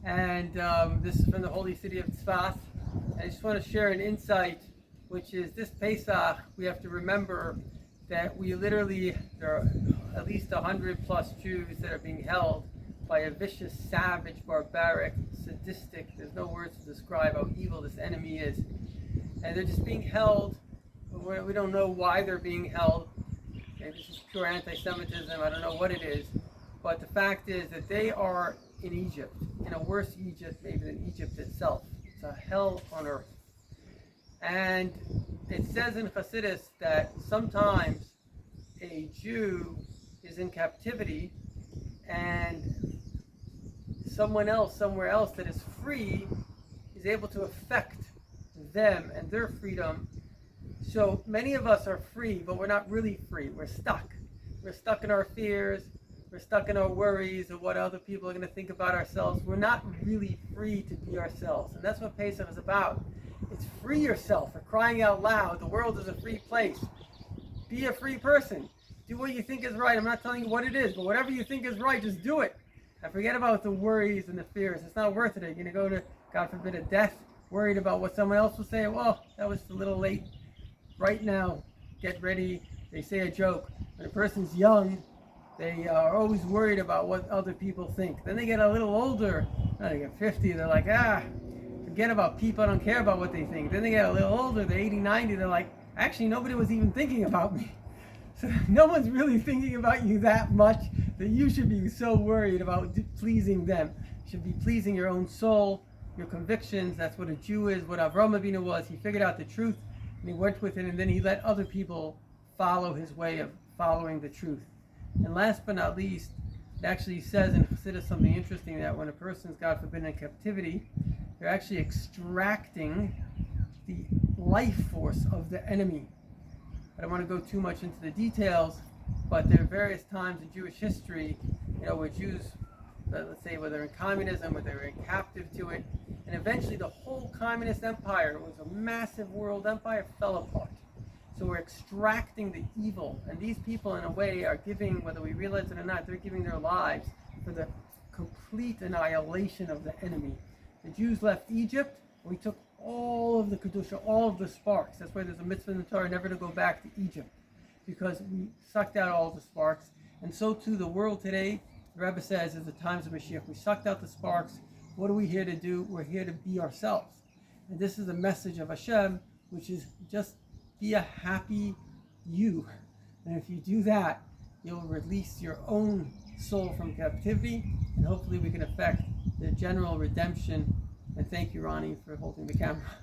and this is from the holy city of Tzfat. I just want to share an insight, which is this Pesach, we have to remember that there are at least 100 plus Jews that are being held by a vicious, savage, barbaric, sadistic, there's no words to describe how evil this enemy is. And they're just being held. We don't know why they're being held. Maybe this is pure anti-Semitism, I don't know what it is. But the fact is that they are in Egypt, in a worse Egypt maybe than Egypt itself. It's a hell on earth. And it says in Hasidus that sometimes a Jew is in captivity and someone else, somewhere else that is free is able to affect them and their freedom. So many of us are free, but we're not really free. We're stuck. We're stuck in our fears. We're stuck in our worries of what other people are going to think about ourselves. We're not really free to be ourselves. And that's what Pesach is about. It's free yourself. For crying out loud, the world is a free place. Be a free person. Do what you think is right. I'm not telling you what it is, but whatever you think is right, just do it. And forget about the worries and the fears. It's not worth it. You're going to go to, God forbid, a death, worried about what someone else will say. Well, that was a little late. Right now, get ready. They say a joke. When a person's young, they are always worried about what other people think. Then they get a little older. They get 50, they're like, forget about people, I don't care about what they think. Then they get a little older, they're 80, 90, they're like, actually nobody was even thinking about me. So no one's really thinking about you that much that you should be so worried about pleasing them. You should be pleasing your own soul, your convictions. That's what a Jew is, what Avraham Avinu was. He figured out the truth and he went with it, and then he let other people follow his way of following the truth. And last but not least, it actually says in Chassidus something interesting, that when a person's, God forbid, in captivity, they're actually extracting the life force of the enemy. I don't want to go too much into the details, but there are various times in Jewish history, where Jews, let's say, whether in communism, whether they're captive to it, and eventually the whole communist empire, was a massive world empire, fell apart. So we're extracting the evil, and these people in a way are giving, whether we realize it or not, they're giving their lives for the complete annihilation of the enemy. The Jews left Egypt, and we took all of the Kedusha, all of the sparks. That's why there's a mitzvah in the Torah never to go back to Egypt, because we sucked out all the sparks. And so too the world today, the Rebbe says, is the times of Mashiach. We sucked out the sparks. What are we here to do? We're here to be ourselves. And this is the message of Hashem, which is just be a happy you. And if you do that, you'll release your own soul from captivity, and hopefully we can affect the general redemption. And thank you, Ronnie, for holding the camera.